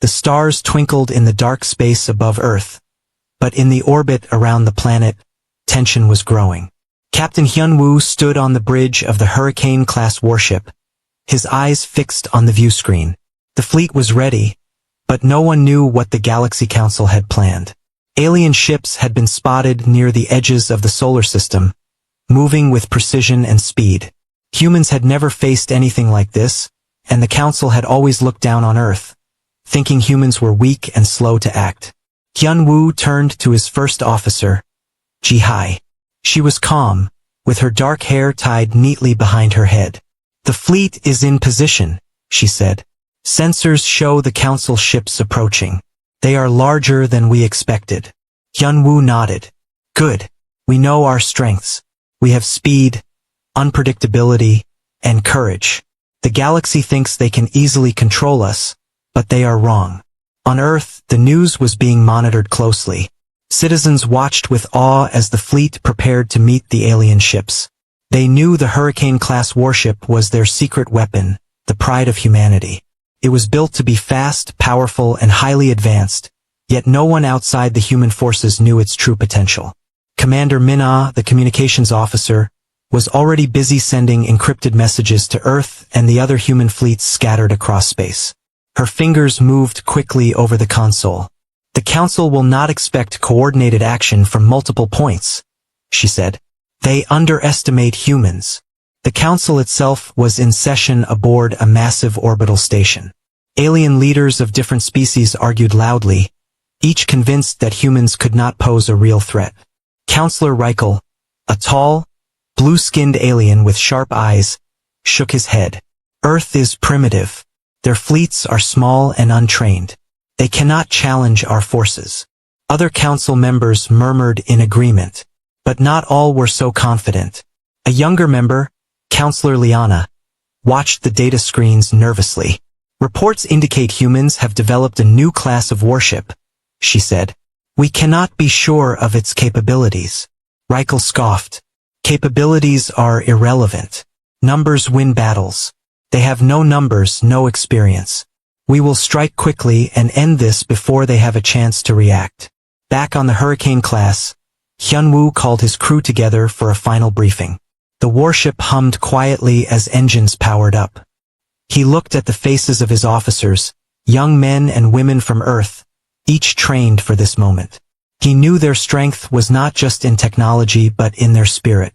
The stars twinkled in the dark space above Earth, but in the orbit around the planet, tension was growing. Captain Hyun-woo stood on the bridge of the Hurricane-class warship, his eyes fixed on the view screen. The fleet was ready, but no one knew what the Galaxy Council had planned. Alien ships had been spotted near the edges of the solar system, moving with precision and speed. Humans had never faced anything like this, and the Council had always looked down on Earth, thinking humans were weak and slow to act. Hyun-woo turned to his first officer, Ji-hai. She was calm, with her dark hair tied neatly behind her head. "The fleet is in position," she said. "Sensors show the Council ships approaching. They are larger than we expected." Hyun-woo nodded. "Good. We know our strengths. We have speed, unpredictability, and courage. The galaxy thinks they can easily control us, but they are wrong." On Earth, the news was being monitored closely. Citizens watched with awe as the fleet prepared to meet the alien ships. They knew the Hurricane-class warship was their secret weapon, the pride of humanity. It was built to be fast, powerful, and highly advanced, yet no one outside the human forces knew its true potential. Commander Min-ah, the communications officer, was already busy sending encrypted messages to Earth and the other human fleets scattered across space. Her fingers moved quickly over the console. "The Council will not expect coordinated action from multiple points," she said. "They underestimate humans." The Council itself was in session aboard a massive orbital station. Alien leaders of different species argued loudly, each convinced that humans could not pose a real threat. Counselor Reichel, a tall, blue-skinned alien with sharp eyes, shook his head. "Earth is primitive. Their fleets are small and untrained. They cannot challenge our forces." Other council members murmured in agreement, but not all were so confident. A younger member, Counselor Liana, watched the data screens nervously. "Reports indicate humans have developed a new class of warship," she said. "We cannot be sure of its capabilities." Reichel scoffed. "Capabilities are irrelevant. Numbers win battles. They have no numbers, no experience. We will strike quickly and end this before they have a chance to react." Back on the Hurricane class, Hyun-woo called his crew together for a final briefing. The warship hummed quietly as engines powered up. He looked at the faces of his officers, young men and women from Earth, each trained for this moment. He knew their strength was not just in technology but in their spirit.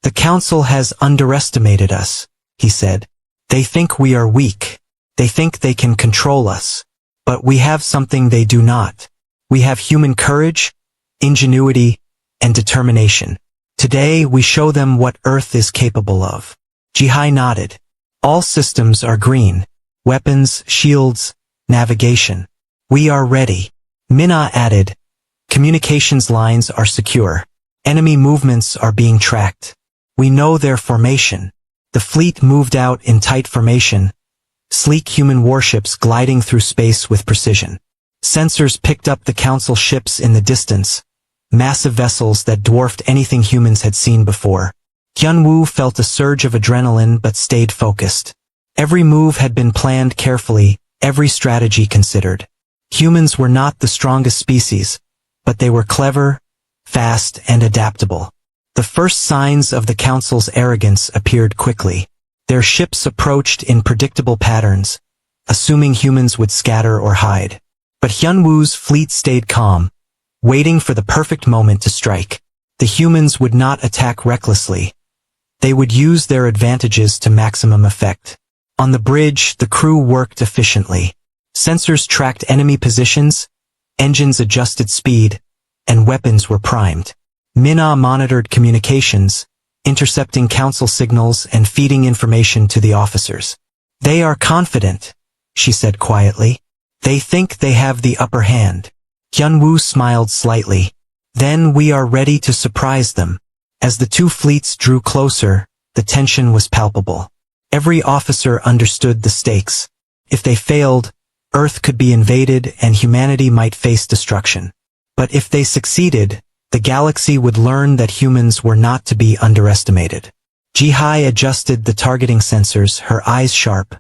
"The Council has underestimated us," he said. "They think we are weak. They think they can control us. But we have something they do not. We have human courage, ingenuity, and determination. Today we show them what Earth is capable of." Ji-hai nodded. "All systems are green. Weapons, shields, navigation. We are ready." Min-ah added, "Communications lines are secure. Enemy movements are being tracked. We know their formation." The fleet moved out in tight formation, sleek human warships gliding through space with precision. Sensors picked up the Council ships in the distance, massive vessels that dwarfed anything humans had seen before. Hyun-woo felt a surge of adrenaline but stayed focused. Every move had been planned carefully, every strategy considered. Humans were not the strongest species, but they were clever, fast, and adaptable. The first signs of the Council's arrogance appeared quickly. Their ships approached in predictable patterns, assuming humans would scatter or hide. But Hyun-woo's fleet stayed calm, waiting for the perfect moment to strike. The humans would not attack recklessly. They would use their advantages to maximum effect. On the bridge, the crew worked efficiently. Sensors tracked enemy positions, engines adjusted speed, and weapons were primed. Min-ah monitored communications, intercepting Council signals and feeding information to the officers. "They are confident," she said quietly. "They think they have the upper hand." Hyun-woo smiled slightly. "Then we are ready to surprise them." As the two fleets drew closer, the tension was palpable. Every officer understood the stakes. If they failed, Earth could be invaded and humanity might face destruction. But if they succeeded, the galaxy would learn that humans were not to be underestimated. Ji-hai adjusted the targeting sensors, her eyes sharp.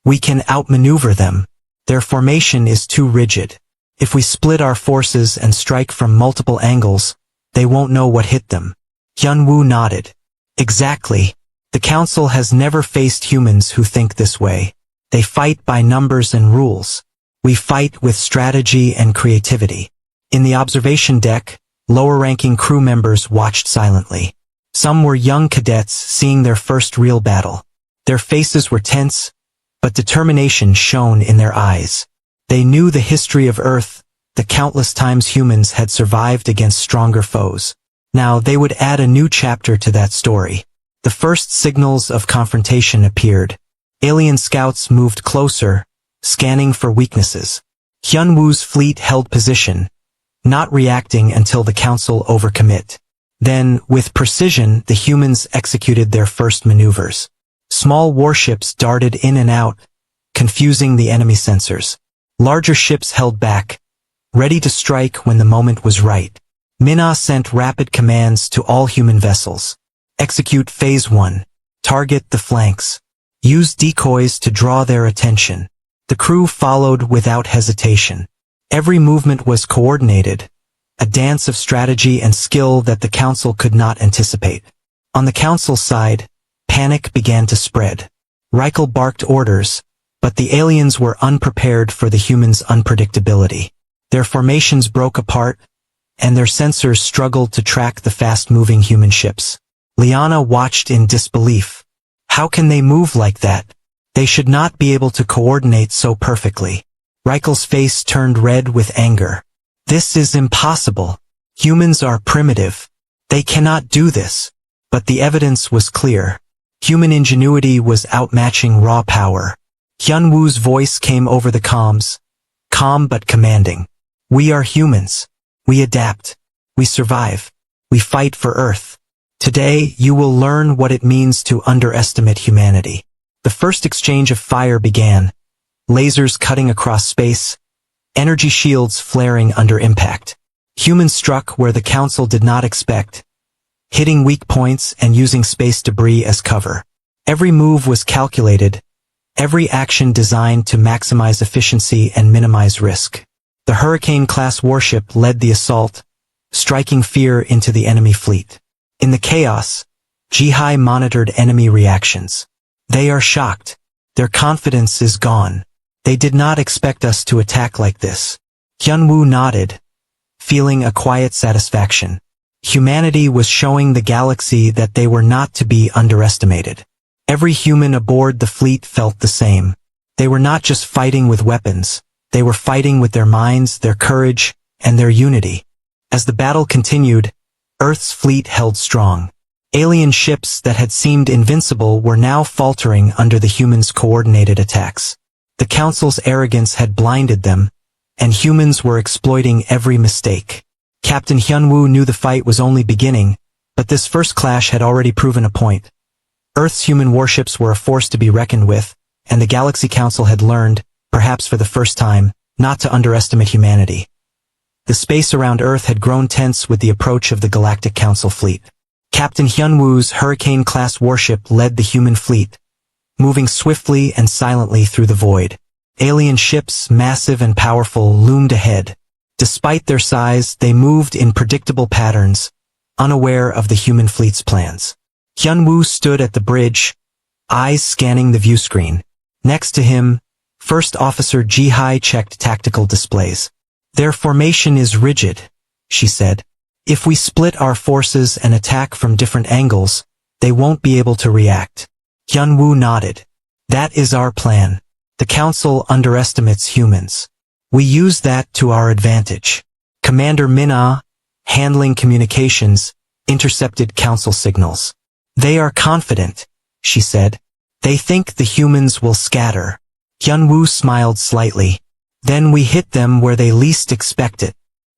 "We can outmaneuver them. Their formation is too rigid. If we split our forces and strike from multiple angles, they won't know what hit them. Hyun-woo nodded. Exactly. The council has never faced humans who think this way. They fight by numbers and rules. We fight with strategy and creativity. In the observation deck, lower-ranking crew members watched silently. Some were young cadets seeing their first real battle. Their faces were tense, but determination shone in their eyes. They knew the history of Earth, the countless times humans had survived against stronger foes. Now they would add a new chapter to that story. The first signals of confrontation appeared. Alien scouts moved closer, scanning for weaknesses. Hyun-woo's fleet held position, not reacting until the council overcommit. Then, with precision, the humans executed their first maneuvers. Small warships darted in and out, confusing the enemy sensors. Larger ships held back, ready to strike when the moment was right. Minna sent rapid commands to all human vessels. Execute Phase 1. Target the flanks. Use decoys to draw their attention. The crew followed without hesitation. Every movement was coordinated, a dance of strategy and skill that the council could not anticipate. On the council side, panic began to spread. Reichel barked orders, but the aliens were unprepared for the humans' unpredictability. Their formations broke apart, and their sensors struggled to track the fast-moving human ships. Liana watched in disbelief. How can they move like that? They should not be able to coordinate so perfectly. Reichel's face turned red with anger. This is impossible. Humans are primitive. They cannot do this. But the evidence was clear. Human ingenuity was outmatching raw power. Hyun-woo's voice came over the comms, calm but commanding. We are humans. We adapt. We survive. We fight for Earth. Today, you will learn what it means to underestimate humanity. The first exchange of fire began. Lasers cutting across space, energy shields flaring under impact. Humans struck where the council did not expect, hitting weak points and using space debris as cover. Every move was calculated, every action designed to maximize efficiency and minimize risk. The Hurricane-class warship led the assault, striking fear into the enemy fleet. In the chaos, Jihai monitored enemy reactions. They are shocked. Their confidence is gone. They did not expect us to attack like this. Hyun-woo nodded, feeling a quiet satisfaction. Humanity was showing the galaxy that they were not to be underestimated. Every human aboard the fleet felt the same. They were not just fighting with weapons. They were fighting with their minds, their courage, and their unity. As the battle continued, Earth's fleet held strong. Alien ships that had seemed invincible were now faltering under the humans' coordinated attacks. The Council's arrogance had blinded them, and humans were exploiting every mistake. Captain Hyun-woo knew the fight was only beginning, but this first clash had already proven a point. Earth's human warships were a force to be reckoned with, and the Galaxy Council had learned, perhaps for the first time, not to underestimate humanity. The space around Earth had grown tense with the approach of the Galactic Council fleet. Captain Hyun-woo's Hurricane-class warship led the human fleet, moving swiftly and silently through the void. Alien ships, massive and powerful, loomed ahead. Despite their size, they moved in predictable patterns, unaware of the human fleet's plans. Hyun-woo stood at the bridge, eyes scanning the viewscreen. Next to him, First Officer Jihai checked tactical displays. Their formation is rigid, she said. If we split our forces and attack from different angles, they won't be able to react. Hyun-woo nodded. That is our plan. The Council underestimates humans. We use that to our advantage. Commander Minna, handling communications, intercepted Council signals. They are confident, she said. They think the humans will scatter. Hyun-woo smiled slightly. Then we hit them where they least expect it.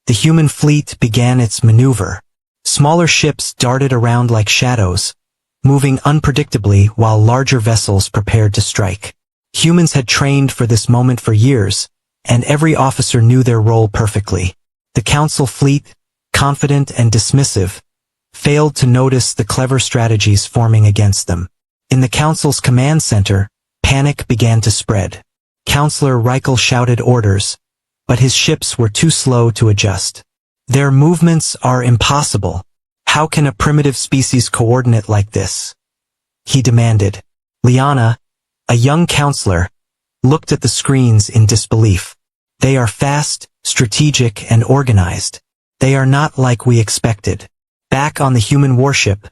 The human fleet began its maneuver. Smaller ships darted around like shadows, moving unpredictably while larger vessels prepared to strike. Humans had trained for this moment for years, and every officer knew their role perfectly. The Council fleet, confident and dismissive, failed to notice the clever strategies forming against them. In the Council's command center, panic began to spread. Counselor Reichel shouted orders, but his ships were too slow to adjust. Their movements are impossible. How can a primitive species coordinate like this? He demanded. Liana, a young counselor, looked at the screens in disbelief. They are fast, strategic, and organized. They are not like we expected. Back on the human warship,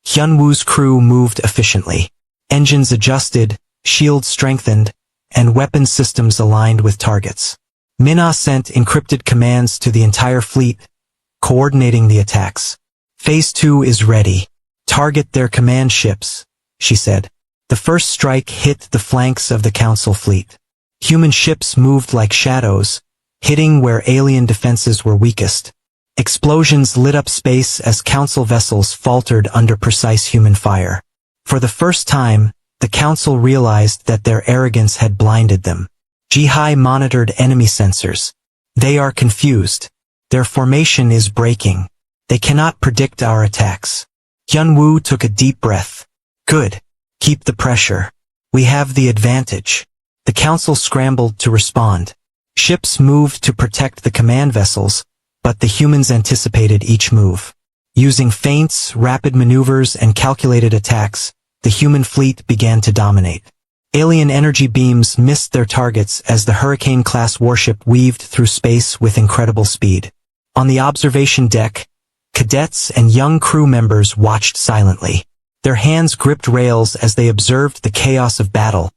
Hyunwoo's crew moved efficiently. Engines adjusted, shields strengthened, and weapon systems aligned with targets. Minna sent encrypted commands to the entire fleet, coordinating the attacks. Phase 2 is ready. Target their command ships, she said. The first strike hit the flanks of the Council fleet. Human ships moved like shadows, hitting where alien defenses were weakest. Explosions lit up space as Council vessels faltered under precise human fire. For the first time, the Council realized that their arrogance had blinded them. Jihai monitored enemy sensors. They are confused. Their formation is breaking. They cannot predict our attacks. Hyunwoo took a deep breath. Good. Keep the pressure. We have the advantage. The Council scrambled to respond. Ships moved to protect the command vessels, but the humans anticipated each move. Using feints, rapid maneuvers, and calculated attacks, the human fleet began to dominate. Alien energy beams missed their targets as the Hurricane-class warship weaved through space with incredible speed. On the observation deck, cadets and young crew members watched silently. Their hands gripped rails as they observed the chaos of battle,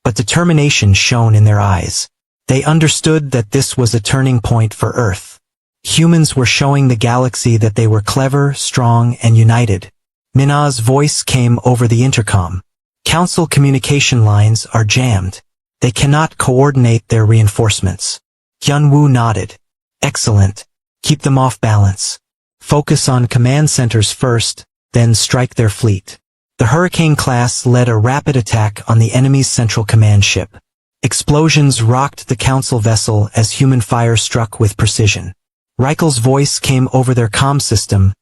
but determination shone in their eyes. They understood that this was a turning point for Earth. Humans were showing the galaxy that they were clever, strong, and united. Minna's voice came over the intercom. Council communication lines are jammed. They cannot coordinate their reinforcements. Hyunwoo nodded. Excellent. Keep them off balance. Focus on command centers first, then strike their fleet. The Hurricane class led a rapid attack on the enemy's central command ship. Explosions rocked the Council vessel as human fire struck with precision. Reichel's voice came over their comm system,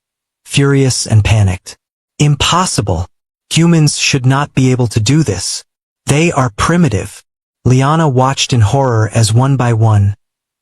furious and panicked. Impossible! Humans should not be able to do this. They are primitive. Liana watched in horror as one by one,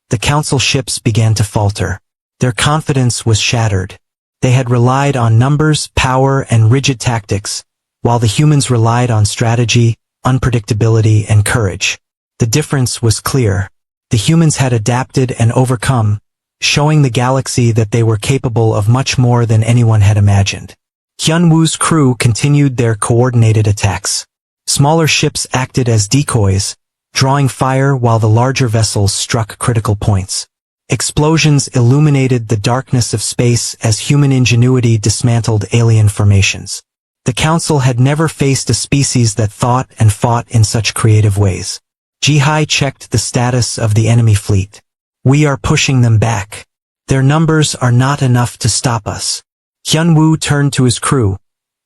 the Council ships began to falter. Their confidence was shattered. They had relied on numbers, power, and rigid tactics, while the humans relied on strategy, unpredictability, and courage. The difference was clear. The humans had adapted and overcome, showing the galaxy that they were capable of much more than anyone had imagined. Hyunwoo's crew continued their coordinated attacks. Smaller ships acted as decoys, drawing fire while the larger vessels struck critical points. Explosions illuminated the darkness of space as human ingenuity dismantled alien formations. The Council had never faced a species that thought and fought in such creative ways. Jihai checked the status of the enemy fleet. We are pushing them back. Their numbers are not enough to stop us. Hyunwoo turned to his crew,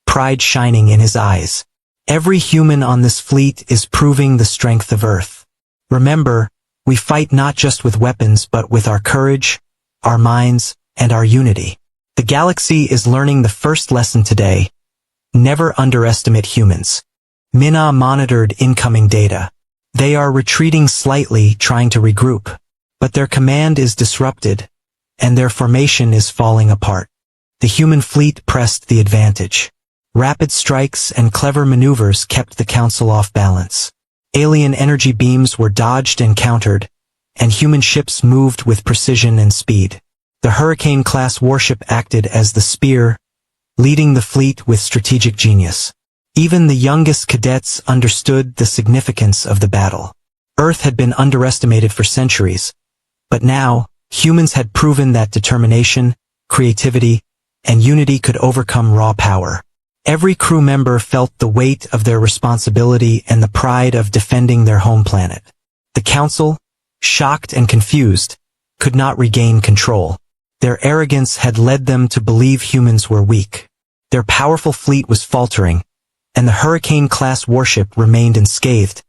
pride shining in his eyes. Every human on this fleet is proving the strength of Earth. Remember, we fight not just with weapons but with our courage, our minds, and our unity. The galaxy is learning the first lesson today. Never underestimate humans. Minna monitored incoming data. They are retreating slightly, trying to regroup. But their command is disrupted, and their formation is falling apart. The human fleet pressed the advantage. Rapid strikes and clever maneuvers kept the Council off balance. Alien energy beams were dodged and countered, and human ships moved with precision and speed. The Hurricane-class warship acted as the spear, leading the fleet with strategic genius. Even the youngest cadets understood the significance of the battle. Earth had been underestimated for centuries, but now, humans had proven that determination, creativity, and unity could overcome raw power. Every crew member felt the weight of their responsibility and the pride of defending their home planet. The Council, shocked and confused, could not regain control. Their arrogance had led them to believe humans were weak. Their powerful fleet was faltering, and the Hurricane-class warship remained unscathed,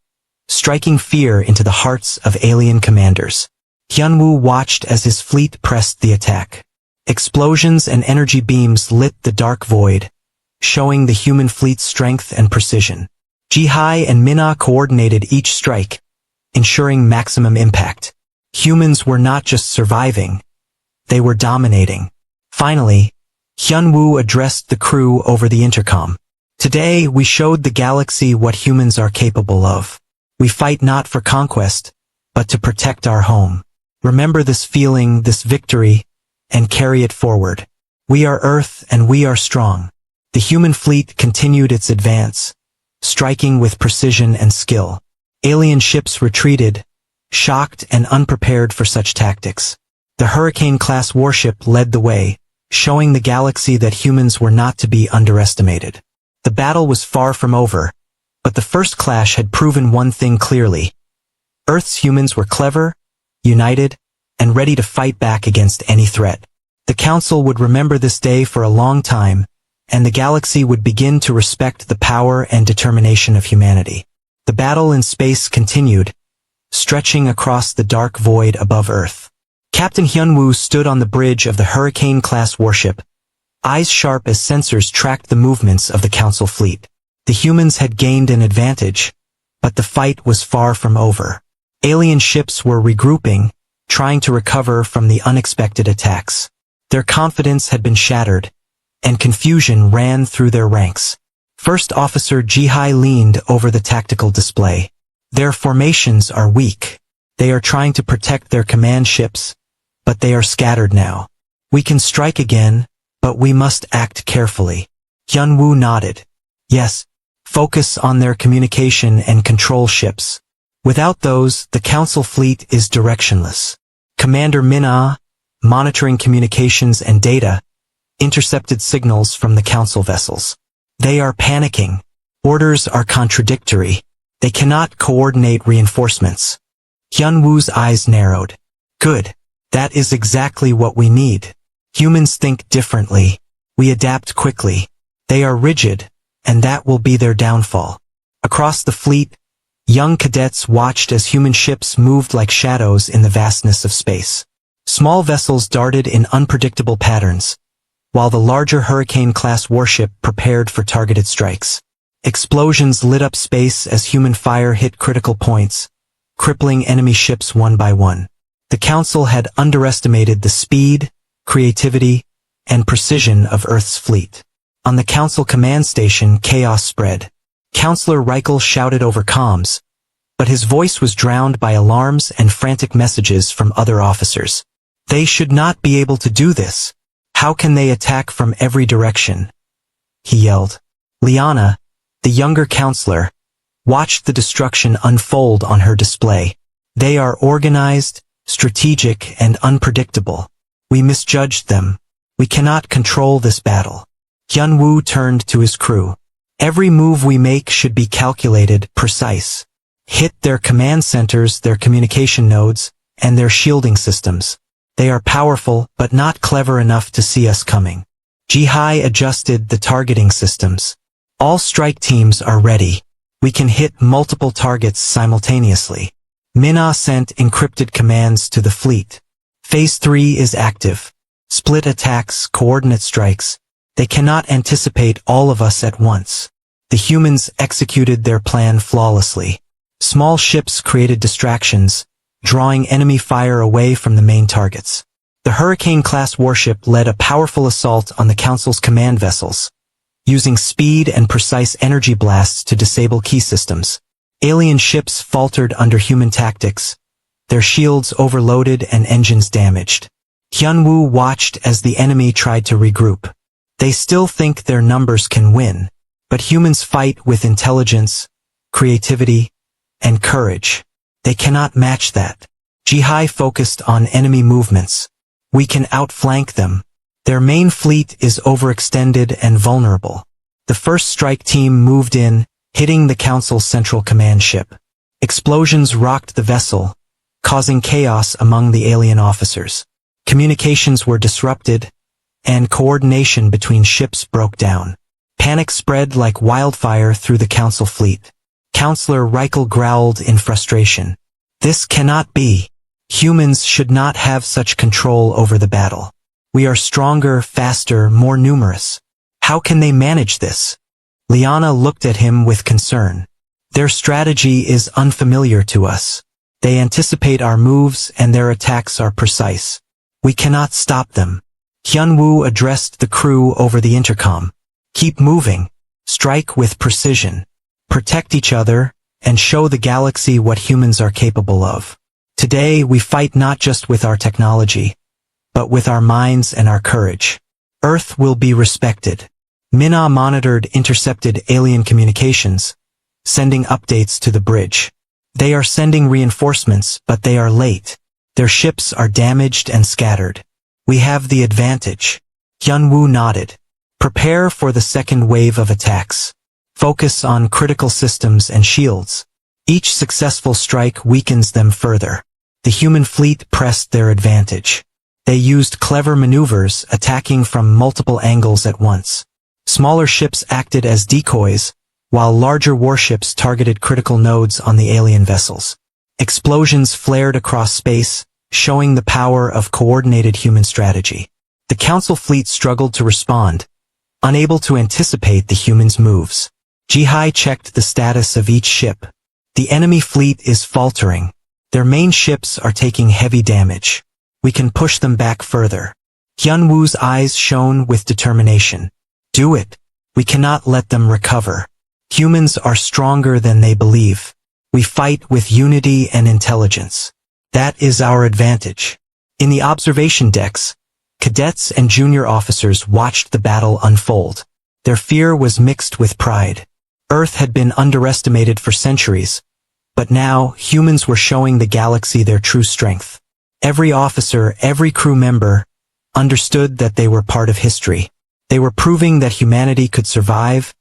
striking fear into the hearts of alien commanders. Hyunwoo watched as his fleet pressed the attack. Explosions and energy beams lit the dark void, showing the human fleet's strength and precision. Jihai and Minna coordinated each strike, ensuring maximum impact. Humans were not just surviving, they were dominating. Finally, Hyunwoo addressed the crew over the intercom. Today, we showed the galaxy what humans are capable of. We fight not for conquest, but to protect our home. Remember this feeling, this victory, and carry it forward. We are Earth and we are strong. The human fleet continued its advance, striking with precision and skill. Alien ships retreated, shocked and unprepared for such tactics. The Hurricane-class warship led the way, showing the galaxy that humans were not to be underestimated. The battle was far from over, but the first clash had proven one thing clearly. Earth's humans were clever, united, and ready to fight back against any threat. The Council would remember this day for a long time, and the galaxy would begin to respect the power and determination of humanity. The battle in space continued, stretching across the dark void above Earth. Captain Hyunwoo stood on the bridge of the Hurricane-class warship, eyes sharp as sensors tracked the movements of the Council fleet. The humans had gained an advantage, but the fight was far from over. Alien ships were regrouping, trying to recover from the unexpected attacks. Their confidence had been shattered, and confusion ran through their ranks. First Officer Ji-hai leaned over the tactical display. Their formations are weak. They are trying to protect their command ships, but they are scattered now. We can strike again, but we must act carefully. Hyunwoo nodded. Yes, focus on their communication and control ships. Without those, the Council fleet is directionless. Commander Min-ah, monitoring communications and data, intercepted signals from the Council vessels. They are panicking. Orders are contradictory. They cannot coordinate reinforcements. Hyunwoo's eyes narrowed. Good. That is exactly what we need. Humans think differently. We adapt quickly. They are rigid, and that will be their downfall. Across the fleet, young cadets watched as human ships moved like shadows in the vastness of space. Small vessels darted in unpredictable patterns, while the larger Hurricane-class warship prepared for targeted strikes. Explosions lit up space as human fire hit critical points, crippling enemy ships one by one. The Council had underestimated the speed, creativity, and precision of Earth's fleet. On the Council command station, chaos spread. Counselor Reichel shouted over comms, but his voice was drowned by alarms and frantic messages from other officers. They should not be able to do this. How can they attack from every direction? He yelled. Liana, the younger counselor, watched the destruction unfold on her display. They are organized, strategic, and unpredictable. We misjudged them. We cannot control this battle. Hyunwoo turned to his crew. Every move we make should be calculated, precise. Hit their command centers, their communication nodes, and their shielding systems. They are powerful, but not clever enough to see us coming. Ji-hai adjusted the targeting systems. All strike teams are ready. We can hit multiple targets simultaneously. Min-ah sent encrypted commands to the fleet. Phase 3 is active. Split attacks, coordinate strikes. They cannot anticipate all of us at once. The humans executed their plan flawlessly. Small ships created distractions, drawing enemy fire away from the main targets. The Hurricane-class warship led a powerful assault on the Council's command vessels, using speed and precise energy blasts to disable key systems. Alien ships faltered under human tactics, their shields overloaded and engines damaged. Hyunwoo watched as the enemy tried to regroup. They still think their numbers can win, but humans fight with intelligence, creativity, and courage. They cannot match that. Ji-hai focused on enemy movements. We can outflank them. Their main fleet is overextended and vulnerable. The first strike team moved in, hitting the Council's central command ship. Explosions rocked the vessel, causing chaos among the alien officers. Communications were disrupted, and coordination between ships broke down. Panic spread like wildfire through the Council fleet. Counselor Reichel growled in frustration. This cannot be. Humans should not have such control over the battle. We are stronger, faster, more numerous. How can they manage this? Liana looked at him with concern. Their strategy is unfamiliar to us. They anticipate our moves and their attacks are precise. We cannot stop them. Hyunwoo addressed the crew over the intercom. Keep moving. Strike with precision. Protect each other, and show the galaxy what humans are capable of. Today we fight not just with our technology, but with our minds and our courage. Earth will be respected. Minna monitored intercepted alien communications, sending updates to the bridge. They are sending reinforcements, but they are late. Their ships are damaged and scattered. We have the advantage. Hyunwoo nodded. Prepare for the second wave of attacks. Focus on critical systems and shields. Each successful strike weakens them further. The human fleet pressed their advantage. They used clever maneuvers, attacking from multiple angles at once. Smaller ships acted as decoys, while larger warships targeted critical nodes on the alien vessels. Explosions flared across space, showing the power of coordinated human strategy. The Council fleet struggled to respond, unable to anticipate the humans' moves. Jihai checked the status of each ship. The enemy fleet is faltering. Their main ships are taking heavy damage. We can push them back further. Hyunwoo's eyes shone with determination. Do it. We cannot let them recover. Humans are stronger than they believe. We fight with unity and intelligence. That is our advantage. In the observation decks, cadets and junior officers watched the battle unfold. Their fear was mixed with pride. Earth had been underestimated for centuries, but now humans were showing the galaxy their true strength. Every officer, every crew member, understood that they were part of history. They were proving that humanity could survive,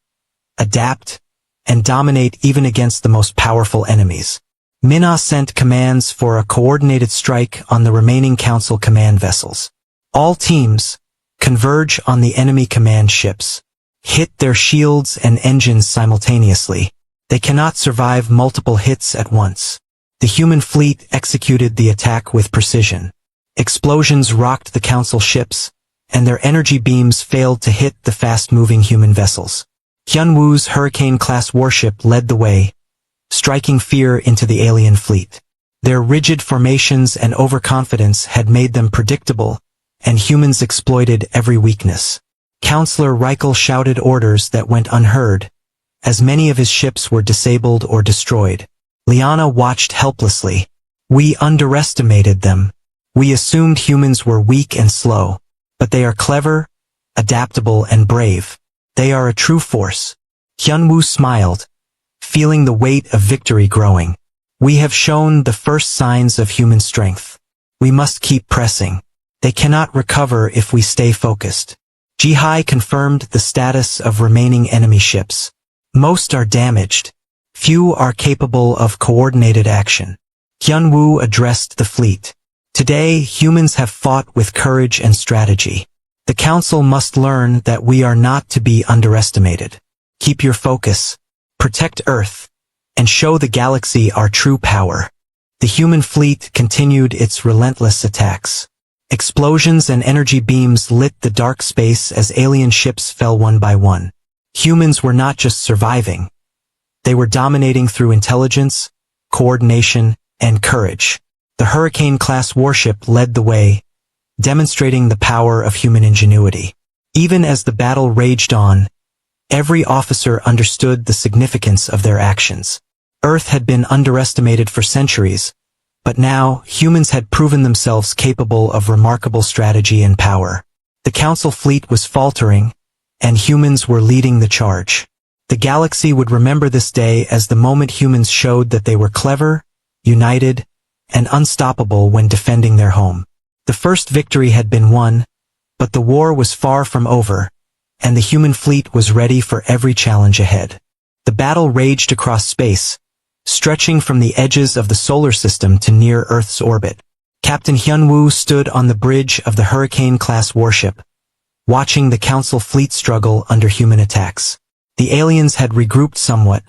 adapt, and dominate even against the most powerful enemies. Minna sent commands for a coordinated strike on the remaining Council command vessels. All teams, converge on the enemy command ships. Hit their shields and engines simultaneously. They cannot survive multiple hits at once. The human fleet executed the attack with precision. Explosions rocked the Council ships, and their energy beams failed to hit the fast-moving human vessels. Hyunwoo's Hurricane-class warship led the way, striking fear into the alien fleet. Their rigid formations and overconfidence had made them predictable, and humans exploited every weakness. Counselor Reichel shouted orders that went unheard, as many of his ships were disabled or destroyed. Liana watched helplessly. We underestimated them. We assumed humans were weak and slow, but they are clever, adaptable, and brave. They are a true force. Hyunwoo smiled, feeling the weight of victory growing. We have shown the first signs of human strength. We must keep pressing. They cannot recover if we stay focused. Jihai confirmed the status of remaining enemy ships. Most are damaged. Few are capable of coordinated action. Hyunwoo addressed the fleet. Today, humans have fought with courage and strategy. The Council must learn that we are not to be underestimated. Keep your focus, protect Earth, and show the galaxy our true power. The human fleet continued its relentless attacks. Explosions and energy beams lit the dark space as alien ships fell one by one. Humans were not just surviving. They were dominating through intelligence, coordination, and courage. The Hurricane-class warship led the way, demonstrating the power of human ingenuity. Even as the battle raged on, every officer understood the significance of their actions. Earth had been underestimated for centuries, but now humans had proven themselves capable of remarkable strategy and power. The Council fleet was faltering, and humans were leading the charge. The galaxy would remember this day as the moment humans showed that they were clever, united, and unstoppable when defending their home. The first victory had been won, but the war was far from over, and the human fleet was ready for every challenge ahead. The battle raged across space, stretching from the edges of the solar system to near Earth's orbit. Captain Hyunwoo stood on the bridge of the Hurricane-class warship, watching the Council fleet struggle under human attacks. The aliens had regrouped somewhat,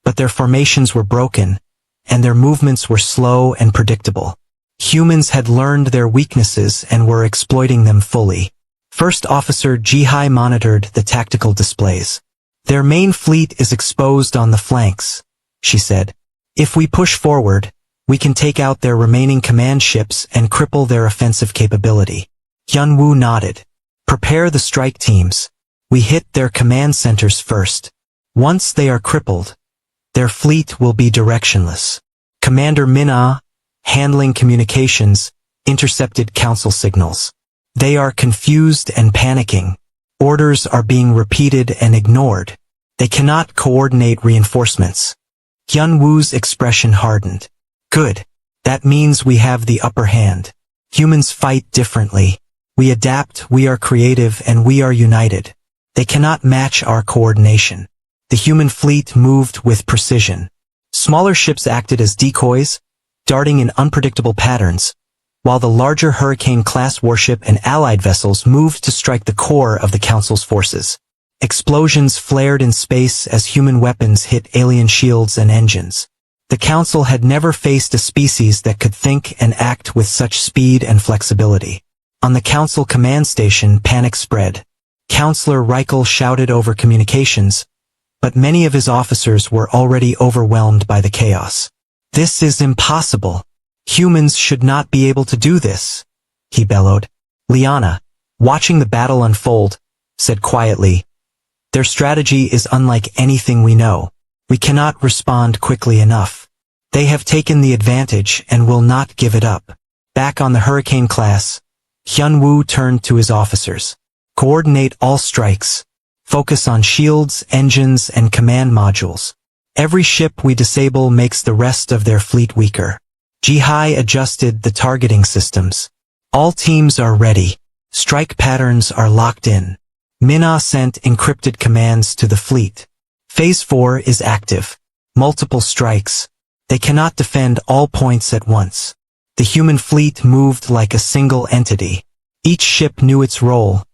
but their formations were broken, and their movements were slow and predictable. Humans had learned their weaknesses and were exploiting them fully. First Officer Jihai monitored the tactical displays. Their main fleet is exposed on the flanks, she said. If we push forward, We can take out their remaining command ships and cripple their offensive capability. Hyunwoo nodded. Prepare the strike teams. We hit their command centers first. Once they are crippled, their fleet will be directionless. Commander Min-ah, handling communications, intercepted council signals. They are confused and panicking. Orders are being repeated and ignored. They cannot coordinate reinforcements. Hyunwoo's expression hardened. Good. That means we have the upper hand. Humans fight differently. We adapt, we are creative, and we are united. They cannot match our coordination. The human fleet moved with precision. Smaller ships acted as decoys, darting in unpredictable patterns, while the larger Hurricane-class warship and allied vessels moved to strike the core of the Council's forces. Explosions flared in space as human weapons hit alien shields and engines. The Council had never faced a species that could think and act with such speed and flexibility. On the Council command station, panic spread. Counselor Reichel shouted over communications, but many of his officers were already overwhelmed by the chaos. This is impossible. Humans should not be able to do this, he bellowed. Liana, watching the battle unfold, said quietly, their strategy is unlike anything we know. We cannot respond quickly enough. They have taken the advantage and will not give it up. Back on the Hurricane class, Hyunwoo turned to his officers. Coordinate all strikes. Focus on shields, engines, and command modules. Every ship we disable makes the rest of their fleet weaker. Jihai adjusted the targeting systems. All teams are ready. Strike patterns are locked in. Min-ah sent encrypted commands to the fleet. Phase 4 is active. Multiple strikes. They cannot defend all points at once. The human fleet moved like a single entity. Each ship knew its role,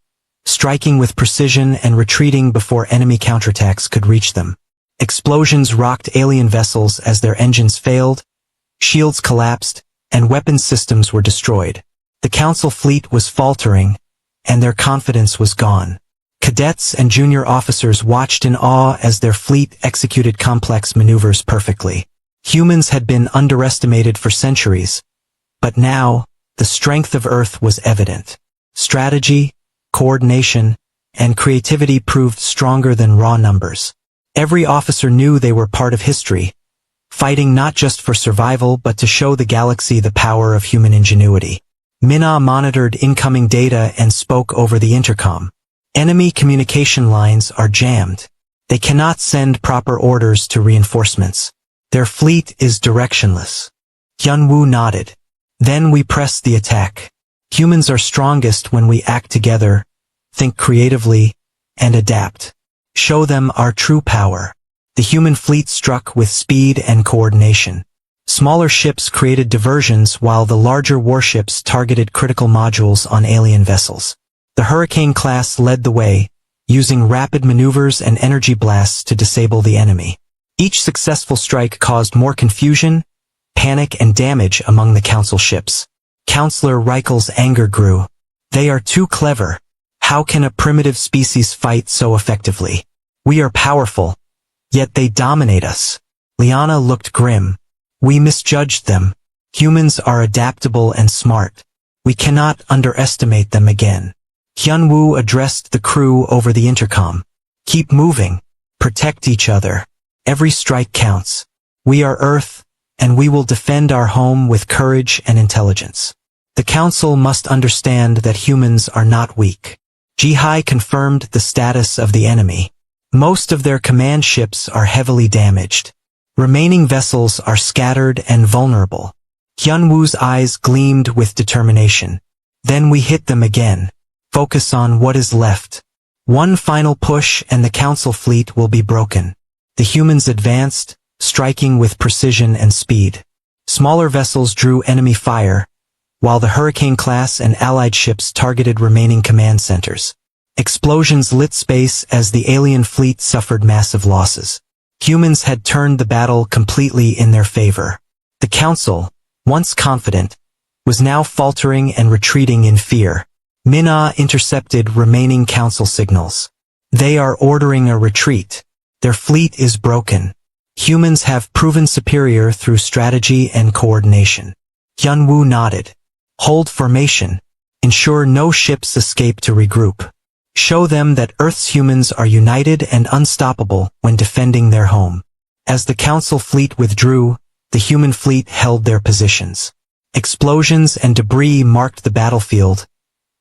striking with precision and retreating before enemy counterattacks could reach them. Explosions rocked alien vessels as their engines failed, shields collapsed, and weapons systems were destroyed. The Council fleet was faltering, and their confidence was gone. Cadets and junior officers watched in awe as their fleet executed complex maneuvers perfectly. Humans had been underestimated for centuries, but now, the strength of Earth was evident. Strategy, coordination, and creativity proved stronger than raw numbers. Every officer knew they were part of history, fighting not just for survival but to show the galaxy the power of human ingenuity. Min-ah monitored incoming data and spoke over the intercom. Enemy communication lines are jammed. They cannot send proper orders to reinforcements. Their fleet is directionless. Hyunwoo nodded. Then we press the attack. Humans are strongest when we act together, think creatively, and adapt. Show them our true power. The human fleet struck with speed and coordination. Smaller ships created diversions while the larger warships targeted critical modules on alien vessels. The Hurricane class led the way, using rapid maneuvers and energy blasts to disable the enemy. Each successful strike caused more confusion, panic, and damage among the Council ships. Counselor Reichel's anger grew. They are too clever. How can a primitive species fight so effectively? We are powerful, yet they dominate us. Liana looked grim. We misjudged them. Humans are adaptable and smart. We cannot underestimate them again. Hyunwoo addressed the crew over the intercom. Keep moving. Protect each other. Every strike counts. We are Earth, and we will defend our home with courage and intelligence. The Council must understand that humans are not weak. Jihai confirmed the status of the enemy. Most of their command ships are heavily damaged. Remaining vessels are scattered and vulnerable. Hyunwoo's eyes gleamed with determination. Then we hit them again. Focus on what is left. One final push and the Council fleet will be broken. The humans advanced, striking with precision and speed. Smaller vessels drew enemy fire, while the Hurricane class and allied ships targeted remaining command centers. Explosions lit space as the alien fleet suffered massive losses. Humans had turned the battle completely in their favor. The Council, once confident, was now faltering and retreating in fear. Min-ah intercepted remaining Council signals. They are ordering a retreat. Their fleet is broken. Humans have proven superior through strategy and coordination. Hyun-woo nodded. Hold formation. Ensure no ships escape to regroup. Show them that Earth's humans are united and unstoppable when defending their home. As the Council fleet withdrew, the human fleet held their positions. Explosions and debris marked the battlefield,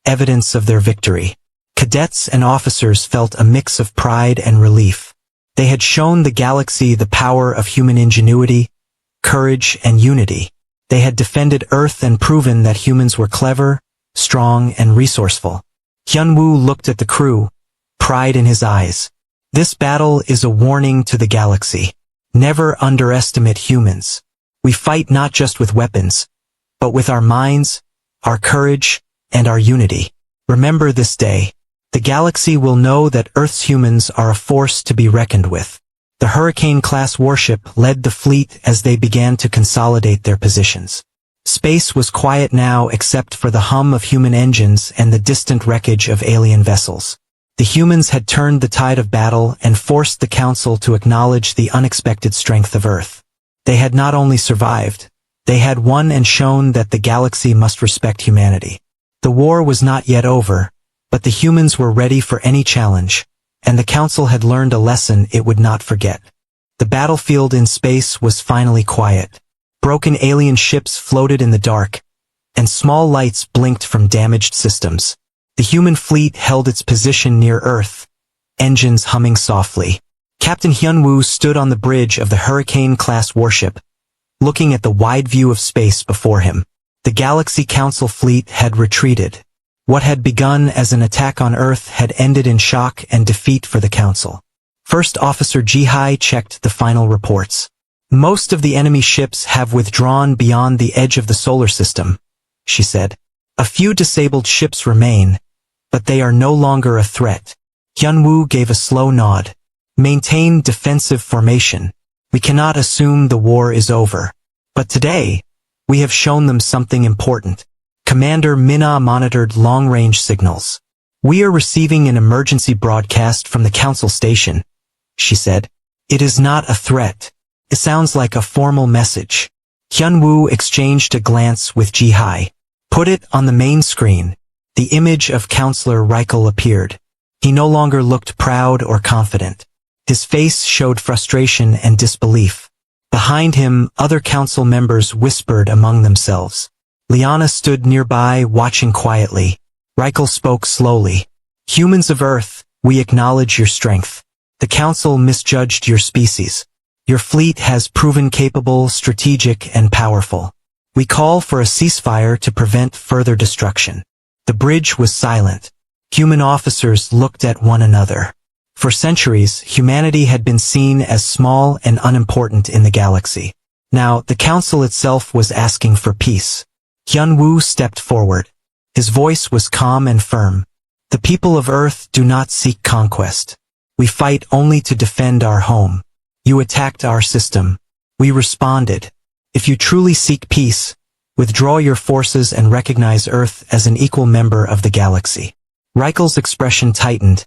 evidence of their victory. Cadets and officers felt a mix of pride and relief. They had shown the galaxy the power of human ingenuity, courage, and unity. They had defended Earth and proven that humans were clever, strong, and resourceful. Hyun-woo looked at the crew, pride in his eyes. This battle is a warning to the galaxy. Never underestimate humans. We fight not just with weapons, but with our minds, our courage, and our unity. Remember this day. The galaxy will know that Earth's humans are a force to be reckoned with. The Hurricane-class warship led the fleet as they began to consolidate their positions. Space was quiet now except for the hum of human engines and the distant wreckage of alien vessels. The humans had turned the tide of battle and forced the Council to acknowledge the unexpected strength of Earth. They had not only survived, they had won and shown that the galaxy must respect humanity. The war was not yet over, but the humans were ready for any challenge, and the Council had learned a lesson it would not forget. The battlefield in space was finally quiet. Broken alien ships floated in the dark, and small lights blinked from damaged systems. The human fleet held its position near Earth, engines humming softly. Captain Hyun-woo stood on the bridge of the Hurricane-class warship, looking at the wide view of space before him. The Galaxy Council fleet had retreated. What had begun as an attack on Earth had ended in shock and defeat for the Council. First Officer Ji-hai checked the final reports. Most of the enemy ships have withdrawn beyond the edge of the solar system, she said. A few disabled ships remain, but they are no longer a threat. Hyun-woo gave a slow nod. Maintain defensive formation. We cannot assume the war is over. But today, we have shown them something important. Commander Minna monitored long-range signals. We are receiving an emergency broadcast from the Council station, she said. It is not a threat. It sounds like a formal message. Hyun-woo exchanged a glance with Ji-hai. Put it on the main screen. The image of Counselor Reichel appeared. He no longer looked proud or confident. His face showed frustration and disbelief. Behind him, other council members whispered among themselves. Liana stood nearby, watching quietly. Reichel spoke slowly. Humans of Earth, we acknowledge your strength. The Council misjudged your species. Your fleet has proven capable, strategic, and powerful. We call for a ceasefire to prevent further destruction. The bridge was silent. Human officers looked at one another. For centuries, humanity had been seen as small and unimportant in the galaxy. Now, the Council itself was asking for peace. Hyun-woo stepped forward. His voice was calm and firm. The people of Earth do not seek conquest. We fight only to defend our home. You attacked our system. We responded. If you truly seek peace, withdraw your forces and recognize Earth as an equal member of the galaxy. Reichel's expression tightened,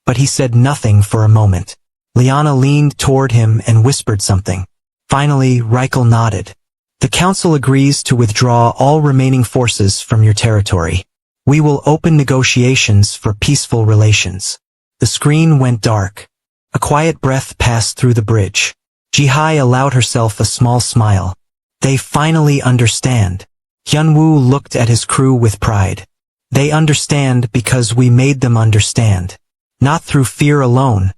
but he said nothing for a moment. Liana leaned toward him and whispered something. Finally, Reichel nodded. The Council agrees to withdraw all remaining forces from your territory. We will open negotiations for peaceful relations. The screen went dark. A quiet breath passed through the bridge. Ji-hai allowed herself a small smile. They finally understand. Hyun-woo looked at his crew with pride. They understand because we made them understand. Not through fear alone,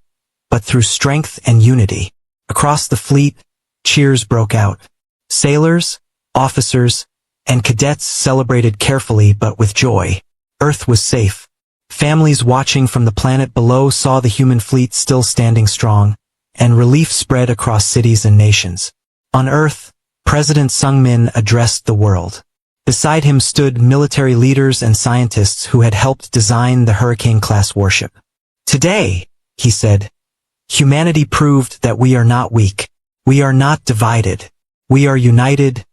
but through strength and unity. Across the fleet, cheers broke out. Sailors, officers, and cadets celebrated carefully but with joy. Earth was safe. Families watching from the planet below saw the human fleet still standing strong, and relief spread across cities and nations. On Earth, President Sung-min addressed the world. Beside him stood military leaders and scientists who had helped design the Hurricane-class warship. Today, he said, humanity proved that we are not weak. We are not divided. We are united,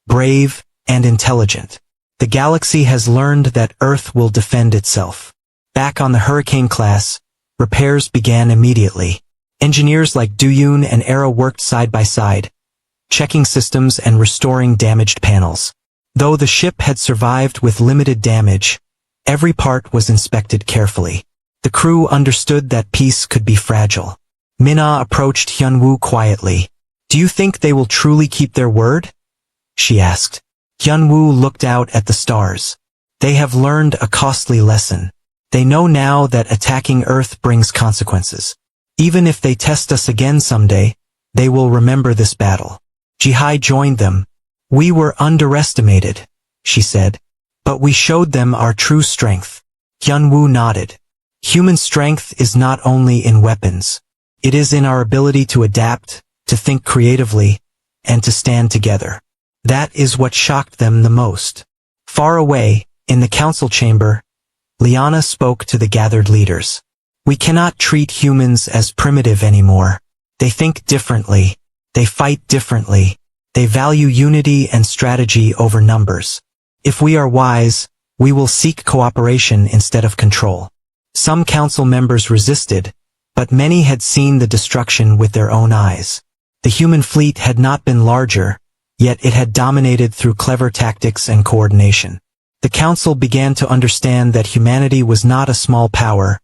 brave, and intelligent. The galaxy has learned that Earth will defend itself. Back on the Hurricane class, repairs began immediately. Engineers like Duyun and Era worked side by side, checking systems and restoring damaged panels. Though the ship had survived with limited damage, every part was inspected carefully. The crew understood that peace could be fragile. Minna approached Hyunwoo quietly. "Do you think they will truly keep their word?" she asked. Hyunwoo looked out at the stars. "They have learned a costly lesson. They know now that attacking Earth brings consequences. Even if they test us again someday, they will remember this battle." Ji-hai joined them. "We were underestimated," she said, "but we showed them our true strength." Hyunwoo nodded. "Human strength is not only in weapons. It is in our ability to adapt, to think creatively, and to stand together." That is what shocked them the most. Far away, in the council chamber, Liana spoke to the gathered leaders. "We cannot treat humans as primitive anymore. They think differently. They fight differently. They value unity and strategy over numbers. If we are wise, we will seek cooperation instead of control." Some council members resisted, but many had seen the destruction with their own eyes. The human fleet had not been larger, yet it had dominated through clever tactics and coordination. The council began to understand that humanity was not a small power,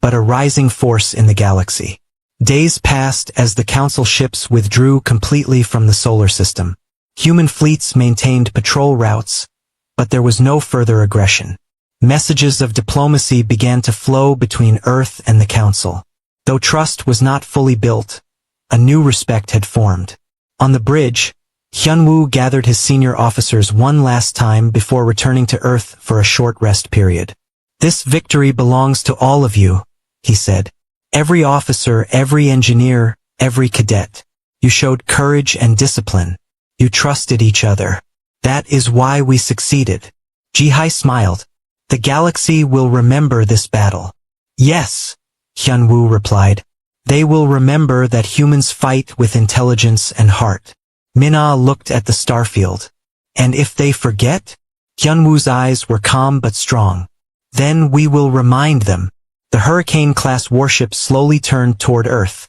but a rising force in the galaxy. Days passed as the council ships withdrew completely from the solar system. Human fleets maintained patrol routes, but there was no further aggression. Messages of diplomacy began to flow between Earth and the council. Though trust was not fully built, a new respect had formed. On the bridge, Hyunwoo gathered his senior officers one last time before returning to Earth for a short rest period. "This victory belongs to all of you," he said. "Every officer, every engineer, every cadet. You showed courage and discipline. You trusted each other. That is why we succeeded." Ji-hai smiled. "The galaxy will remember this battle." "Yes," Hyunwoo replied. "They will remember that humans fight with intelligence and heart." Minna looked at the starfield. "And if they forget?" Hyunwoo's eyes were calm but strong. "Then we will remind them." The Hurricane-class warship slowly turned toward Earth,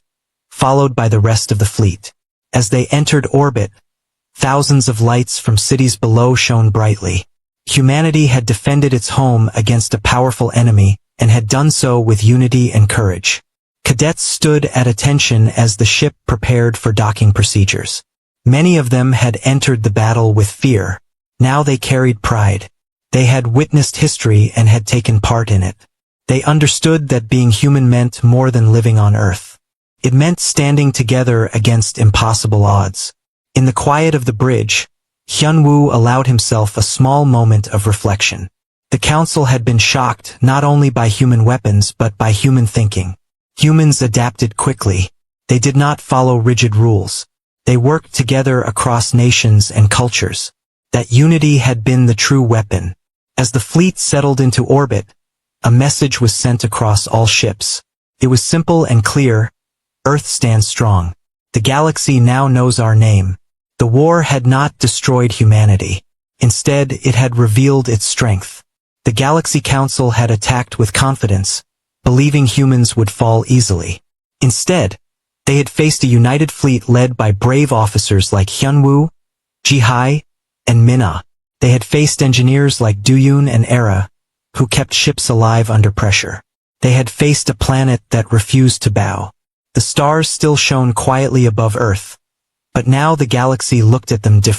followed by the rest of the fleet. As they entered orbit, thousands of lights from cities below shone brightly. Humanity had defended its home against a powerful enemy, and had done so with unity and courage. Cadets stood at attention as the ship prepared for docking procedures. Many of them had entered the battle with fear. Now they carried pride. They had witnessed history and had taken part in it. They understood that being human meant more than living on Earth. It meant standing together against impossible odds. In the quiet of the bridge, Hyunwoo allowed himself a small moment of reflection. The council had been shocked not only by human weapons but by human thinking. Humans adapted quickly. They did not follow rigid rules. They worked together across nations and cultures. That unity had been the true weapon. As the fleet settled into orbit, a message was sent across all ships. It was simple and clear: Earth stands strong. The galaxy now knows our name. The war had not destroyed humanity. Instead, it had revealed its strength. The Galaxy Council had attacked with confidence, believing humans would fall easily. Instead, they had faced a united fleet led by brave officers like Hyunwoo, Ji-hai, and Minna. They had faced engineers like Duyun and Era, who kept ships alive under pressure. They had faced a planet that refused to bow. The stars still shone quietly above Earth, but now the galaxy looked at them differently.